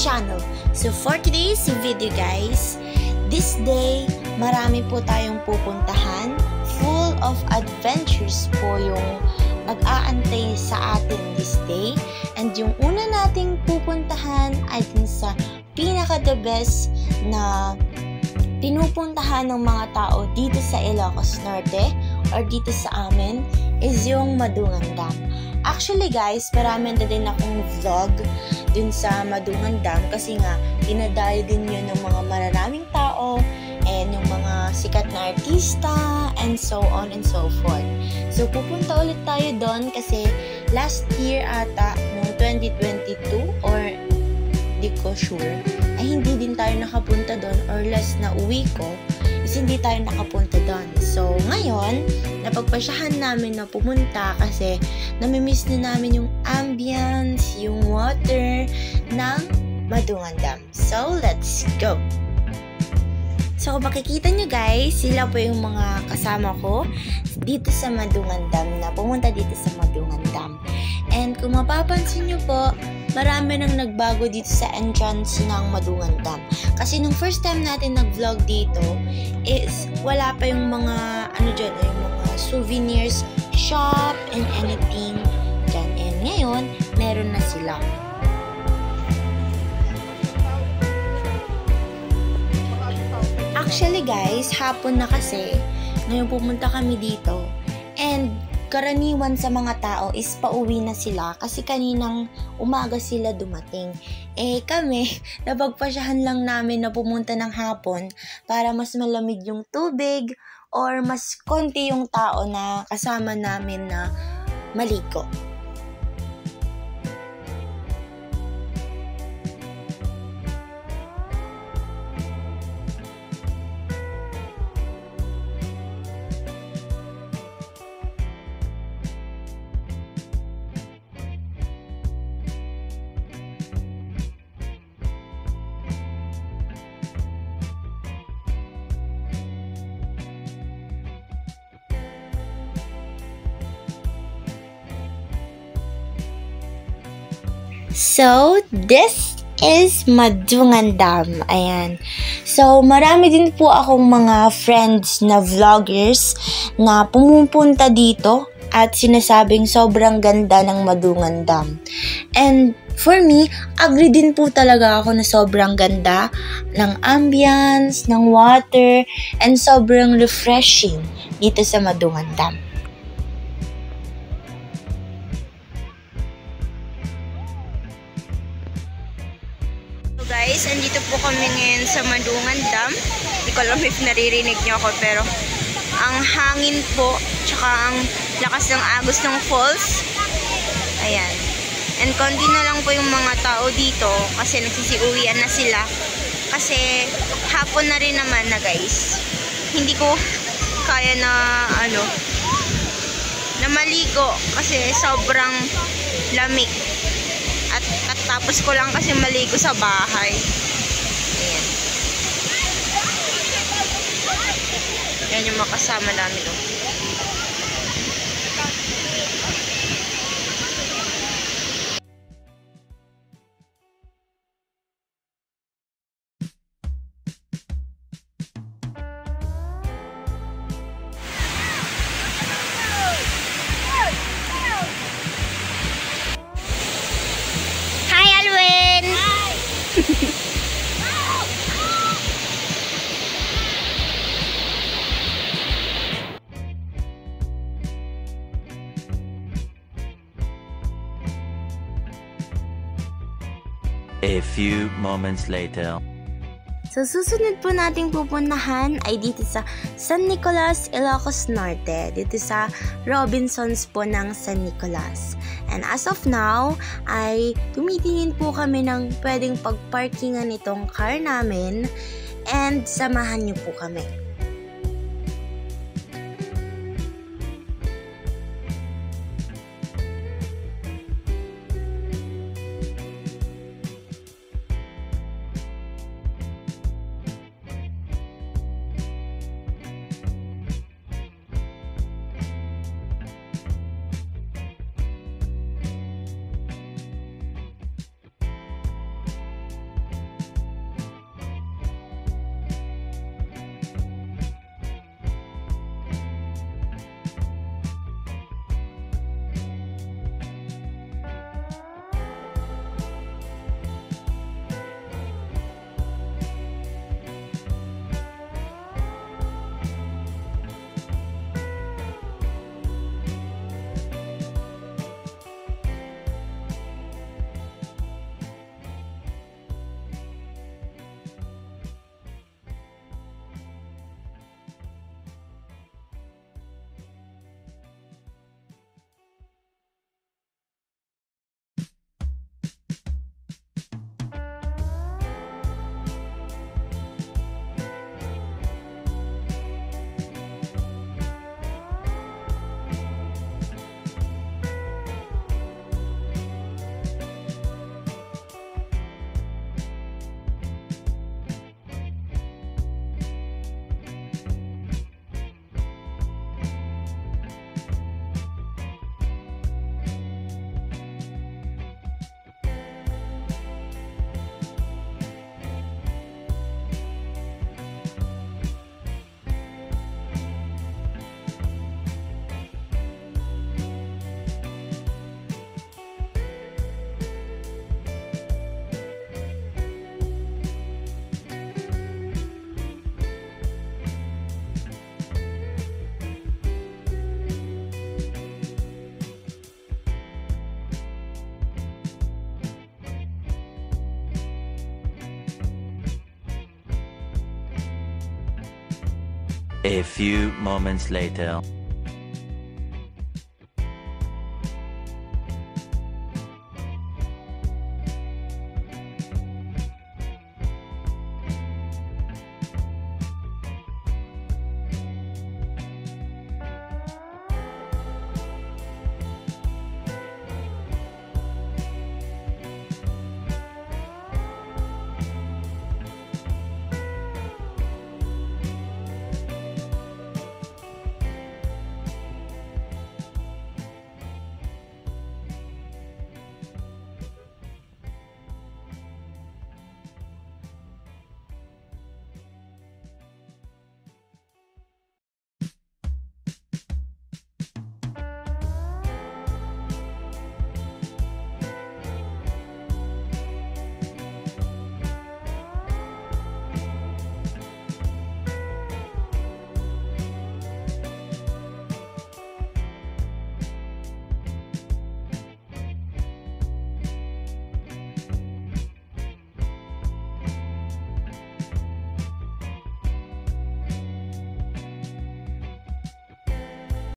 channel. So for today's video guys, this day marami po tayong pupuntahan. Full of adventures po yung nag-aantay sa atin this day. And yung una nating pupuntahan ay dun sa pinaka-the best na pinupuntahan ng mga tao dito sa Ilocos Norte or dito sa amin is yung Madungan Dam. Actually guys, marami na din akong vlog dun sa Madungan Dam kasi nga dinadayo din yun ng mga mararaming tao and yung mga sikat na artista and so on and so forth. So pupunta ulit tayo doon kasi last year ata noong 2022 or di ko sure ay hindi din tayo nakapunta doon or last na uwi ko is hindi tayo nakapunta doon. So ngayon napagpasyahan namin na pumunta kasi namimiss na namin yung ambience, yung water ng Madungan Dam. So let's go! So, makikita nyo guys, sila po yung mga kasama ko dito sa Madungan Dam na pumunta dito sa Madungan Dam. And kung mapapansin nyo po, marami nang nagbago dito sa entrance ng Madungan Dam. Kasi nung first time natin nag-vlog dito is wala pa yung mga yung mga souvenirs shop and anything dyan. And ngayon, meron na sila. Actually guys, hapon na kasi ngayon pumunta kami dito and karaniwan sa mga tao is pauwi na sila kasi kaninang umaga sila dumating. Eh kami, napagpasyahan lang namin na pumunta ng hapon para mas malamig yung tubig or mas konti yung tao na kasama namin na maligo. So, this is Madungan Dam. Ayan. So, marami din po akong mga friends na vloggers na pumupunta dito at sinasabing sobrang ganda ng Madungan Dam. And for me, agree din po talaga ako na sobrang ganda ng ambience, ng water, and sobrang refreshing dito sa Madungan Dam. Guys, andito po kami ngayon sa Madungan Dam. Hindi ko alam if naririnig niyo ako pero ang hangin po tsaka ang lakas ng agos ng falls. Ayan. And konti na lang po yung mga tao dito kasi nagsisiuwian na sila. Kasi hapon na rin naman na guys. Hindi ko kaya na na maligo kasi sobrang lamig. At katapos ko lang kasi maligo sa bahay. Ayan. Yan yung makasama namin. A few moments later. So, susunod po nating pupuntahan ay dito sa San Nicolas, Ilocos Norte. Dito sa Robinsons po ng San Nicolas. And as of now, ay tumitingin po kami ng pwedeng pagparkingan itong car namin. And samahan niyo po kami. A few moments later.